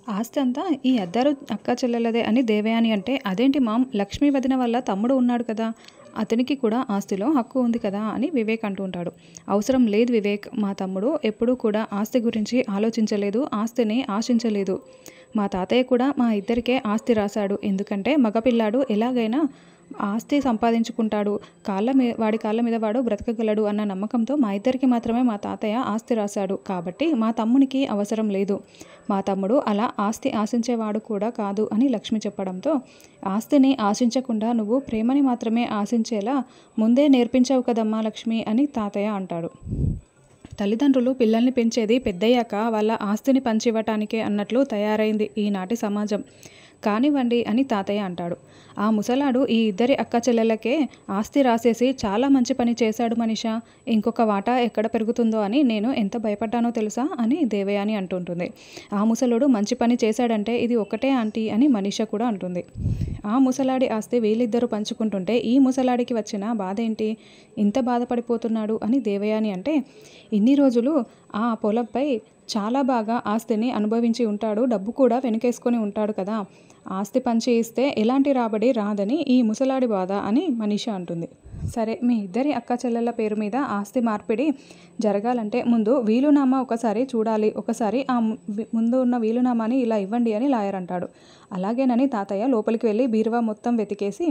ఆస్తి అంతా ఈ అద్దరు అక్క చెల్లెలదే అని దేవయాని అంటే, అదేంటి మామ్, లక్ష్మీ వదిన వల్ల తమ్ముడు ఉన్నాడు కదా, అతనికి కూడా ఆస్తిలో హక్కు ఉంది కదా అని వివేక్ అంటూ ఉంటాడు. అవసరం లేదు వివేక్, మా తమ్ముడు ఎప్పుడూ కూడా ఆస్తి గురించి ఆలోచించలేదు, ఆస్తిని ఆశించలేదు. మా తాతయ్య కూడా మా ఇద్దరికే ఆస్తి రాశాడు. ఎందుకంటే మగపిల్లాడు ఎలాగైనా ఆస్తి సంపాదించుకుంటాడు, వాడి కాళ్ళ మీద వాడు బ్రతకగలడు అన్న నమ్మకంతో మా ఇద్దరికి మాత్రమే మా తాతయ్య ఆస్తి రాశాడు. కాబట్టి మా తమ్మునికి అవసరం లేదు. మా తమ్ముడు అలా ఆస్తి ఆశించేవాడు కూడా కాదు అని లక్ష్మి చెప్పడంతో, ఆస్తిని ఆశించకుండా నువ్వు ప్రేమని మాత్రమే ఆశించేలా ముందే నేర్పించావు కదమ్మా లక్ష్మి అని తాతయ్య అంటాడు. తల్లిదండ్రులు పిల్లల్ని పెంచేది పెద్దయ్యాక వాళ్ళ ఆస్తిని పంచివ్వటానికే అన్నట్లు తయారైంది ఈనాటి సమాజం. కానివ్వండి అని తాతయ్య అంటాడు. ఆ ముసలాడు ఈ ఇద్దరి అక్క చెల్లెలకే ఆస్తి రాసేసి చాలా మంచి పని చేశాడు మనిషా, ఇంకొక వాటా ఎక్కడ పెరుగుతుందో అని నేను ఎంత భయపడ్డానో తెలుసా అని దేవయాని అంటుంటుంది. ఆ ముసలుడు మంచి పని చేశాడంటే ఇది ఒకటే ఆంటీ అని మనీష కూడా అంటుంది. ఆ ముసలాడి ఆస్తి వీళ్ళిద్దరూ పంచుకుంటుంటే ఈ ముసలాడికి వచ్చిన బాధ ఏంటి, ఇంత బాధపడిపోతున్నాడు అని దేవయాని అంటే, ఇన్ని రోజులు ఆ పొలంపై చాలా బాగా ఆస్తిని అనుభవించి ఉంటాడు, డబ్బు కూడా వెనకేసుకొని ఉంటాడు కదా, ఆస్తి పంచి ఇస్తే ఎలాంటి రాబడి రాదని ఈ ముసలాడి బాధ అని మనీష అంటుంది. సరే, మీ ఇద్దరి అక్క చెల్లెళ్ళ పేరు మీద ఆస్తి మార్పిడి జరగాలంటే ముందు వీలునామా ఒకసారి చూడాలి, ఒకసారి ఆ ముందు ఉన్న వీలునామాని ఇలా ఇవ్వండి అని లాయర్ అంటాడు. అలాగేనని తాతయ్య లోపలికి వెళ్ళి బీరువా మొత్తం వెతికేసి,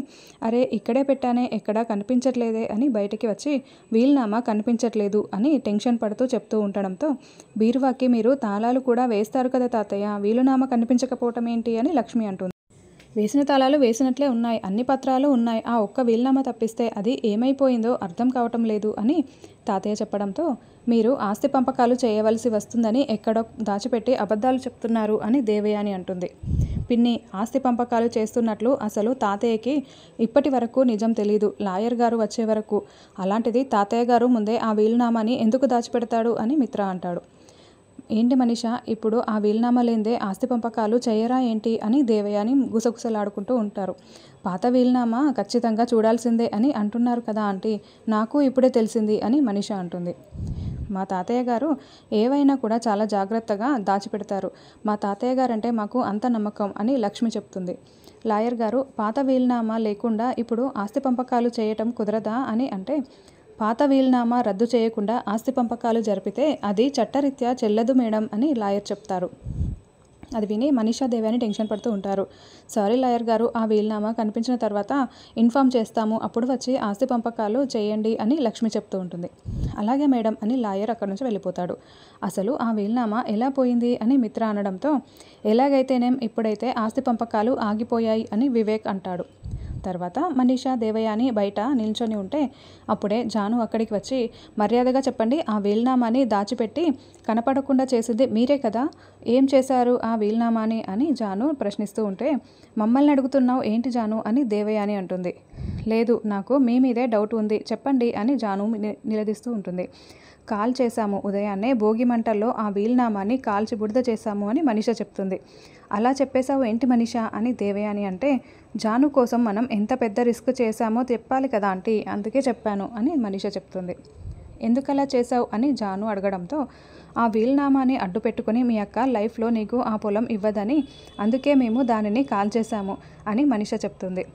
అరే ఇక్కడే పెట్టానే, ఎక్కడా కనిపించట్లేదే అని బయటికి వచ్చి, వీలునామా కనిపించట్లేదు అని టెన్షన్ పడుతూ చెప్తూ ఉండడంతో, బీరువాకి మీరు తాళాలు కూడా వేస్తారు కదా తాతయ్య, వీలునామా కనిపించకపోవటం ఏంటి అని లక్ష్మి అంటుంది. వేసిన తాళాలు వేసినట్లే ఉన్నాయి, అన్ని పత్రాలు ఉన్నాయి, ఆ ఒక్క వీలునామా తప్పిస్తే అది ఏమైపోయిందో అర్థం కావటం లేదు అని తాతయ్య చెప్పడంతో, మీరు ఆస్తి పంపకాలు చేయవలసి వస్తుందని ఎక్కడో దాచిపెట్టి అబద్ధాలు చెప్తున్నారు అని దేవయాని అంటుంది. పిన్ని, ఆస్తి పంపకాలు చేస్తున్నట్లు అసలు తాతయ్యకి ఇప్పటి వరకు నిజం తెలీదు, లాయర్ గారు వచ్చే వరకు. అలాంటిది తాతయ్య గారు ముందే ఆ వీలునామాని ఎందుకు దాచిపెడతాడు అని మిత్ర అంటాడు. ఏంటి మనీషా, ఇప్పుడు ఆ వీలునామా లేదే ఆస్తి పంపకాలు చేయరా ఏంటి అని దేవయాని గుసగుసలాడుకుంటూ ఉంటారు. పాత వీలునామా ఖచ్చితంగా చూడాల్సిందే అని అంటున్నారు కదా ఆంటీ, నాకు ఇప్పుడే తెలిసింది అని మనీష అంటుంది. మా తాతయ్య గారు ఏవైనా కూడా చాలా జాగ్రత్తగా దాచిపెడతారు, మా తాతయ్య గారంటే మాకు అంత నమ్మకం అని లక్ష్మి చెప్తుంది. లాయర్ గారు, పాత వీలునామా లేకుండా ఇప్పుడు ఆస్తి పంపకాలు చేయటం కుదరదా అని అంటే, పాత వీలునామా రద్దు చేయకుండా ఆస్తి పంపకాలు జరిపితే అది చట్టరీత్యా చెల్లదు మేడం అని లాయర్ చెప్తారు. అది విని మనీషా దేవయాని టెన్షన్ పడుతూ ఉంటారు. సారీ లాయర్ గారు, ఆ వీలునామా కనిపించిన తర్వాత ఇన్ఫామ్ చేస్తాము, అప్పుడు వచ్చి ఆస్తి పంపకాలు చేయండి అని లక్ష్మి చెప్తూ ఉంటుంది. అలాగే మేడం అని లాయర్ అక్కడి నుంచి వెళ్ళిపోతాడు. అసలు ఆ వీలునామా ఎలా పోయింది అని మిత్ర అనడంతో, ఎలాగైతేనేం ఇప్పుడైతే ఆస్తి పంపకాలు ఆగిపోయాయి అని వివేక్ అంటాడు. తర్వాత మనీషా దేవయాని బయట నిల్చొని ఉంటే అప్పుడే జాను అక్కడికి వచ్చి, మర్యాదగా చెప్పండి, ఆ వీలునామాని దాచిపెట్టి కనపడకుండా చేసింది మీరే కదా, ఏం చేశారు ఆ వీలునామాని అని జాను ప్రశ్నిస్తూ ఉంటే, మమ్మల్ని అడుగుతున్నావు ఏంటి జాను అని దేవయాని అంటుంది. లేదు, నాకు మీ మీదే డౌట్ ఉంది, చెప్పండి అని జాను నిలదీస్తూ ఉంటుంది. కాల్ చేశాము, ఉదయాన్నే భోగి మంటల్లో ఆ వీలునామాని కాల్చి బురద చేశాము అని మనీష చెప్తుంది. అలా చెప్పేశావు ఏంటి మనీషా అని దేవయాని అంటే, జాను కోసం మనం ఎంత పెద్ద రిస్క్ చేశామో చెప్పాలి కదా ఆంటీ, అందుకే చెప్పాను అని మనీష చెప్తుంది. ఎందుకలా చేశావు అని జాను అడగడంతో, ఆ వీలునామాని అడ్డు పెట్టుకుని మీ అక్క లైఫ్లో నీకు ఆ పొలం ఇవ్వదని, అందుకే మేము దానిని కాల్ చేశాము అని మనీష చెప్తుంది.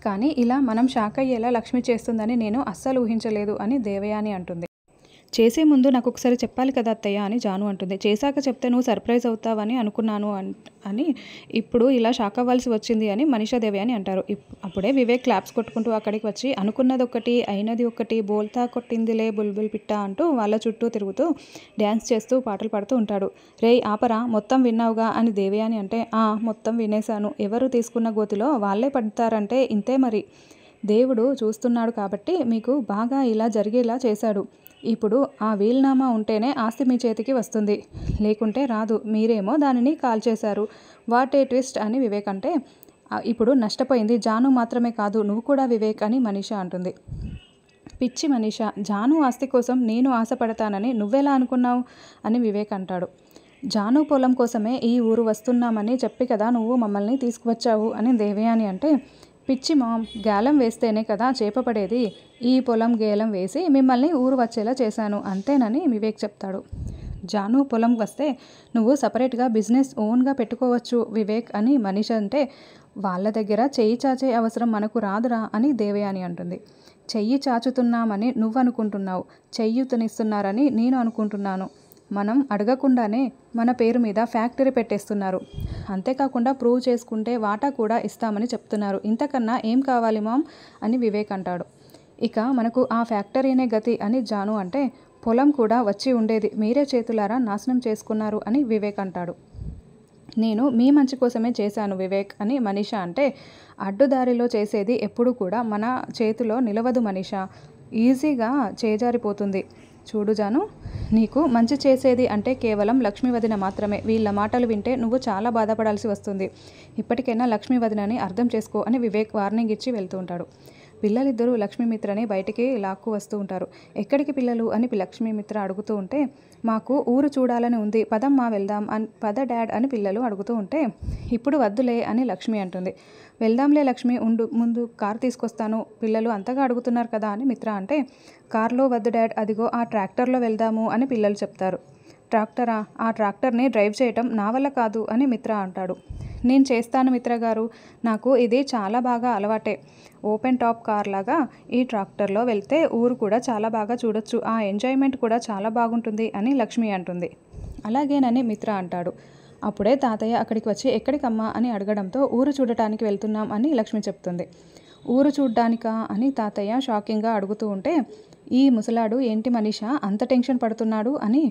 కానీ ఇలా మనం షాక్ అయ్యేలా లక్ష్మి చేస్తుందని నేను అస్సలు ఊహించలేదు అని దేవయాని అంటుంది. చేసే ముందు నాకు ఒకసారి చెప్పాలి కదా అత్తయ్య అని జాను అంటుంది. చేశాక చెప్తే నువ్వు సర్ప్రైజ్ అవుతావని అనుకున్నాను అని ఇప్పుడు ఇలా షాక్ అవ్వాల్సి వచ్చింది అని మనీషా దేవయాని అంటారు. అప్పుడే వివేక్ క్లాప్స్ కొట్టుకుంటూ అక్కడికి వచ్చి, అనుకున్నది ఒకటి అయినది ఒకటి, బోల్తా కొట్టిందిలే బుల్బుల్ పిట్ట అంటూ వాళ్ళ చుట్టూ తిరుగుతూ డ్యాన్స్ చేస్తూ పాటలు పాడుతూ ఉంటాడు. రేయ్ ఆపరా, మొత్తం విన్నావుగా అని దేవయాని అంటే, మొత్తం వినేశాను, ఎవరు తీసుకున్న గోతిలో వాళ్ళే పడతారంటే ఇంతే మరి, దేవుడు చూస్తున్నాడు కాబట్టి మీకు బాగా ఇలా జరిగేలా చేశాడు. ఇప్పుడు ఆ వీలునామా ఉంటేనే ఆస్తి మీ చేతికి వస్తుంది, లేకుంటే రాదు, మీరేమో దానిని కాల్ చేశారు, వాట్ ఏ ట్విస్ట్ అని వివేక్ అంటే, ఇప్పుడు నష్టపోయింది జాను మాత్రమే కాదు నువ్వు కూడా వివేక్ అని మనీష అంటుంది. పిచ్చి మనీష, జాను ఆస్తి కోసం నేను ఆశపడతానని నువ్వెలా అనుకున్నావు అని వివేక్ అంటాడు. జాను పొలం కోసమే ఈ ఊరు వస్తున్నామని చెప్పి కదా నువ్వు మమ్మల్ని తీసుకువచ్చావు అని దేవయాని అంటే, పిచ్చి మామ్, గేలం వేస్తేనే కదా చేప పడేది, ఈ పొలం గేలం వేసి మిమ్మల్ని ఊరు వచ్చేలా చేశాను అంతేనని వివేక్ చెప్తాడు. జాను పొలం వస్తే నువ్వు సపరేట్గా బిజినెస్ ఓన్గా పెట్టుకోవచ్చు వివేక్ అని మనీష అంటే, వాళ్ళ దగ్గర చెయ్యి చాచే అవసరం మనకు రాదురా అని దేవయాని అంటుంది. చెయ్యి చాచుతున్నామని నువ్వు అనుకుంటున్నావు, చెయ్యుతనిస్తున్నారని నేను అనుకుంటున్నాను. మనం అడగకుండానే మన పేరు మీద ఫ్యాక్టరీ పెట్టేస్తున్నారు. అంతేకాకుండా ప్రూవ్ చేసుకుంటే వాటా కూడా ఇస్తామని చెప్తున్నారు. ఇంతకన్నా ఏం కావాలి మామ్ అని వివేక్ అంటాడు. ఇక మనకు ఆ ఫ్యాక్టరీనే గతి అని జాను అంటే, పొలం కూడా వచ్చి ఉండేది, మీరే చేతులారా నాశనం చేసుకున్నారు అని వివేక్ అంటాడు. నేను మీ మంచి కోసమే చేశాను వివేక్ అని మనీష అంటే, అడ్డుదారిలో చేసేది ఎప్పుడు కూడా మన చేతిలో నిలవదు మనీష, ఈజీగా చేజారిపోతుంది. చూడు జాను, నీకు మంచి చేసేది అంటే కేవలం లక్ష్మీ వదిన మాత్రమే. వీళ్ళ మాటలు వింటే నువ్వు చాలా బాధపడాల్సి వస్తుంది. ఇప్పటికైనా లక్ష్మీ వదినని అర్థం చేసుకో అని వివేక్ వార్నింగ్ ఇచ్చి వెళ్తూ ఉంటాడు. పిల్లలిద్దరూ లక్ష్మీమిత్రని బయటికి లాక్కు వస్తూ ఉంటారు. ఎక్కడికి పిల్లలు అని లక్ష్మీమిత్ర అడుగుతూ ఉంటే, మాకు ఊరు చూడాలని ఉంది, పదమ్మా వెళ్దాం పద డాడ్ అని పిల్లలు అడుగుతూ ఉంటే, ఇప్పుడు వద్దులే అని లక్ష్మి అంటుంది. వెళ్దాంలే లక్ష్మి, ఉండు ముందు కారు తీసుకొస్తాను, పిల్లలు అంతగా అడుగుతున్నారు కదా అని మిత్ర అంటే, కార్లో వద్దు డాడ్, అదిగో ఆ ట్రాక్టర్లో వెళ్దాము అని పిల్లలు చెప్తారు. ట్రాక్టరా? ఆ ట్రాక్టర్ని డ్రైవ్ చేయటం నా వల్ల కాదు అని మిత్ర అంటాడు. నేను చేస్తాను మిత్ర గారు, నాకు ఇది చాలా బాగా అలవాటే. ఓపెన్ టాప్ కార్ లాగా ఈ ట్రాక్టర్లో వెళ్తే ఊరు కూడా చాలా బాగా చూడొచ్చు, ఆ ఎంజాయ్మెంట్ కూడా చాలా బాగుంటుంది అని లక్ష్మి అంటుంది. అలాగేనని మిత్ర అంటాడు. అప్పుడే తాతయ్య అక్కడికి వచ్చి ఎక్కడికమ్మా అని అడగడంతో, ఊరు చూడటానికి వెళ్తున్నాం అని లక్ష్మి చెప్తుంది. ఊరు చూడ్డానికా అని తాతయ్య షాకింగ్గా అడుగుతూ ఉంటే, ఈ ముసలాడు ఏంటి మనీష అంత టెన్షన్ పడుతున్నాడు అని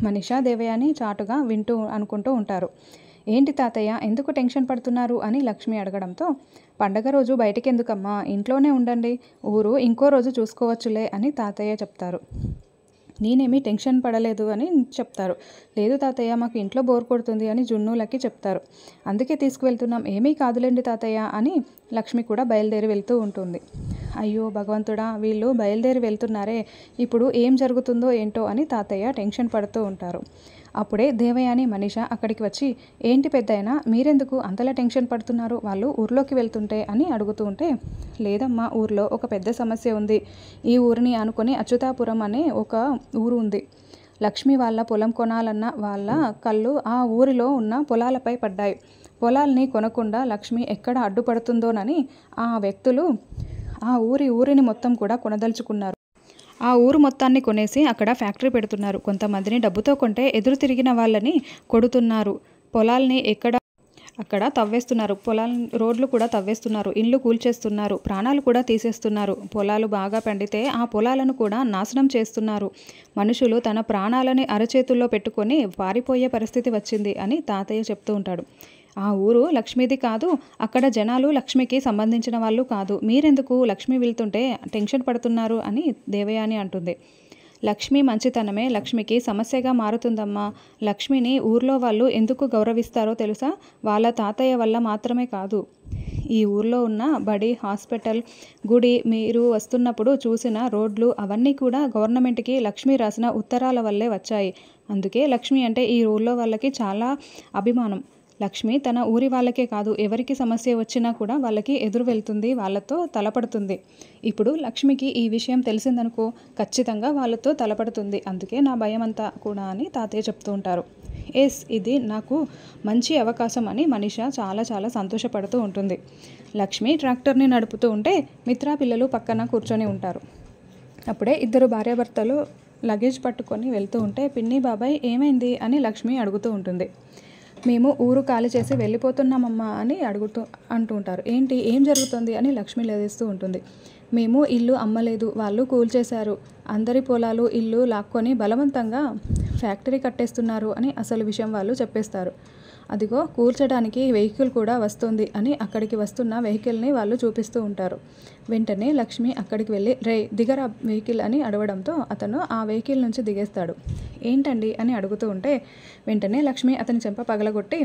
మనీష దేవయాని చాటుగా వింటూ అనుకుంటూ ఉంటారు. ఏంటి తాతయ్య ఎందుకు టెన్షన్ పడుతున్నారు అని లక్ష్మి అడగడంతో, పండగ రోజు బయటికి ఎందుకమ్మా, ఇంట్లోనే ఉండండి, ఊరు ఇంకో రోజు చూసుకోవచ్చులే అని తాతయ్య చెప్తారు. నేనేమీ టెన్షన్ పడలేదు అని చెప్తారు. లేదు తాతయ్య, మాకు ఇంట్లో బోర్ కొడుతుంది అని జున్నులకి చెప్తారు, అందుకే తీసుకువెళ్తున్నాం, ఏమీ కాదులేండి తాతయ్య అని లక్ష్మి కూడా బయలుదేరి వెళ్తూ ఉంటుంది. అయ్యో భగవంతుడా, వీళ్ళు బయలుదేరి వెళ్తున్నారే, ఇప్పుడు ఏం జరుగుతుందో ఏంటో అని తాతయ్య టెన్షన్ పడుతూ ఉంటారు. అప్పుడే దేవయాని మనీష అక్కడికి వచ్చి, ఏంటి పెద్దయినా మీరెందుకు అంతలా టెన్షన్ పడుతున్నారు, వాళ్ళు ఊర్లోకి వెళ్తుంటే అని అడుగుతూ ఉంటే, లేదమ్మా, ఊర్లో ఒక పెద్ద సమస్య ఉంది. ఈ ఊరిని అనుకొని అచ్యుతాపురం అనే ఒక ఊరు ఉంది. లక్ష్మి వాళ్ళ పొలం కొనాలన్న వాళ్ళ కళ్ళు ఆ ఊరిలో ఉన్న పొలాలపై పడ్డాయి. పొలాల్ని కొనకుండా లక్ష్మి ఎక్కడ అడ్డుపడుతుందోనని ఆ వ్యక్తులు ఆ ఊరిని మొత్తం కూడా కొనదలుచుకున్నారు. ఆ ఊరు మొత్తాన్ని కొనేసి అక్కడ ఫ్యాక్టరీ పెడుతున్నారు. కొంతమందిని డబ్బుతో కొంటే ఎదురు తిరిగిన వాళ్ళని కొడుతున్నారు. పొలాల్ని అక్కడ తవ్వేస్తున్నారు. రోడ్లు కూడా తవ్వేస్తున్నారు. ఇండ్లు కూల్చేస్తున్నారు. ప్రాణాలు కూడా తీసేస్తున్నారు. పొలాలు బాగా పండితే ఆ పొలాలను కూడా నాశనం చేస్తున్నారు. మనుషులు తన ప్రాణాలని అరచేతుల్లో పెట్టుకొని పారిపోయే పరిస్థితి వచ్చింది అని తాతయ్య చెప్తూ ఉంటాడు. ఆ ఊరు లక్ష్మిది కాదు, అక్కడ జనాలు లక్ష్మికి సంబంధించిన వాళ్ళు కాదు, మీరెందుకు లక్ష్మి వెళ్తుంటే టెన్షన్ పడుతున్నారు అని దేవయాని అంటుంది. లక్ష్మి మంచితనమే లక్ష్మికి సమస్యగా మారుతుందమ్మా. లక్ష్మిని ఊర్లో వాళ్ళు ఎందుకు గౌరవిస్తారో తెలుసా? వాళ్ళ తాతయ్య వల్ల మాత్రమే కాదు. ఈ ఊర్లో ఉన్న బడి, హాస్పిటల్, గుడి మీరు వస్తున్నప్పుడు చూసిన రోడ్లు అవన్నీ కూడా గవర్నమెంట్కి లక్ష్మి రాసిన ఉత్తరాల వల్లే వచ్చాయి. అందుకే లక్ష్మి అంటే ఈ ఊర్లో వాళ్ళకి చాలా అభిమానం. లక్ష్మి తన ఊరి వాళ్ళకే కాదు, ఎవరికి సమస్య వచ్చినా కూడా వాళ్ళకి ఎదురు వెళ్తుంది, వాళ్ళతో తలపడుతుంది. ఇప్పుడు లక్ష్మికి ఈ విషయం తెలిసిందనుకో, ఖచ్చితంగా వాళ్ళతో తలపడుతుంది. అందుకే నా భయం అంతా కూడా అని తాతయ్య చెప్తూ ఉంటారు. ఎస్, ఇది నాకు మంచి అవకాశం అని మనీష చాలా చాలా సంతోషపడుతూ ఉంటుంది. లక్ష్మి ట్రాక్టర్ని నడుపుతూ ఉంటే మిత్రా పిల్లలు పక్కన కూర్చొని ఉంటారు. అప్పుడే ఇద్దరు భార్యాభర్తలు లగేజ్ పట్టుకొని వెళ్తూ ఉంటే, పిన్ని బాబాయ్ ఏమైంది అని లక్ష్మి అడుగుతూ ఉంటుంది. మేము ఊరు ఖాళీ చేసి వెళ్ళిపోతున్నామమ్మా అని అంటూ ఉంటారు. ఏంటి, ఏం జరుగుతుంది అని లక్ష్మి లేదేస్తూ ఉంటుంది. మేము ఇల్లు అమ్మలేదు, వాళ్ళు కూల్చేశారు, అందరి పొలాలు ఇల్లు లాక్కొని బలవంతంగా ఫ్యాక్టరీ కట్టేస్తున్నారు అని అసలు విషయం వాళ్ళు చెప్పేస్తారు. అదిగో కూల్చడానికి వెహికల్ కూడా వస్తుంది అని అక్కడికి వస్తున్న వెహికల్ని వాళ్ళు చూపిస్తూ ఉంటారు. వెంటనే లక్ష్మి అక్కడికి వెళ్ళి, రే దిగరా వెహికల్ అని అడగడంతో అతను ఆ వెహికల్ నుంచి దిగేస్తాడు. ఏంటండి అని అడుగుతూ ఉంటే వెంటనే లక్ష్మి అతని చెంప పగలగొట్టి,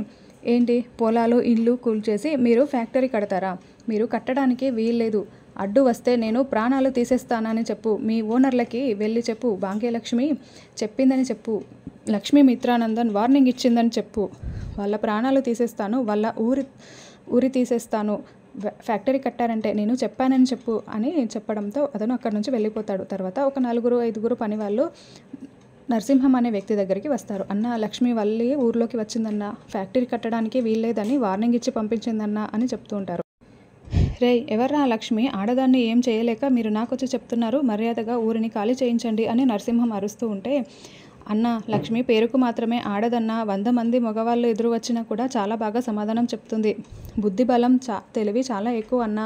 ఏంటి పొలాలు ఇల్లు కూల్చేసి మీరు ఫ్యాక్టరీ కడతారా? మీరు కట్టడానికి వీల్లేదు, అడ్డు వస్తే నేను ప్రాణాలు తీసేస్తానని చెప్పు, మీ ఓనర్లకి వెళ్ళి చెప్పు, భాగ్యలక్ష్మి చెప్పిందని చెప్పు, లక్ష్మీ మిత్రానందన్ వార్నింగ్ ఇచ్చిందని చెప్పు, వాళ్ళ ప్రాణాలు తీసేస్తాను, వాళ్ళ ఊరి తీసేస్తాను, ఫ్యాక్టరీ కట్టారంటే నేను చెప్పానని చెప్పు అని చెప్పడంతో అతను అక్కడి నుంచి వెళ్ళిపోతాడు. తర్వాత ఒక 4-5 పని వాళ్ళు నరసింహం అనే వ్యక్తి దగ్గరికి వస్తారు. అన్న, లక్ష్మి వల్లి ఊర్లోకి వచ్చిందన్న, ఫ్యాక్టరీ కట్టడానికి వీల్లేదని వార్నింగ్ ఇచ్చి పంపించిందన్న అని చెప్తూ ఉంటారు. రేయ్, ఎవర్రా లక్ష్మి? ఆడదాన్ని ఏం చేయలేక మీరు నాకొచ్చి చెప్తున్నారు? మర్యాదగా ఊరిని ఖాళీ చేయించండి అని నరసింహం అరుస్తూ ఉంటే, అన్న, లక్ష్మి పేరుకు మాత్రమే ఆడదన్న, 100 మంది మగవాళ్ళు ఎదురు వచ్చినా కూడా చాలా బాగా సమాధానం చెప్తుంది. బుద్ధి బలం తెలివి చాలా ఎక్కువ అన్న.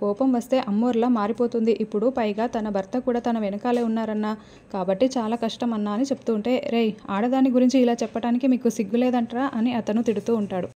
కోపం వస్తే అమ్మోర్లా మారిపోతుంది. ఇప్పుడు పైగా తన భర్త కూడా తన వెనకాలే ఉన్నారన్న, కాబట్టి చాలా కష్టం అన్న అని చెప్తూ ఉంటే, రేయ్, ఆడదాని గురించి ఇలా చెప్పడానికి మీకు సిగ్గులేదంట్రా అని అతను తిడుతూ ఉంటాడు.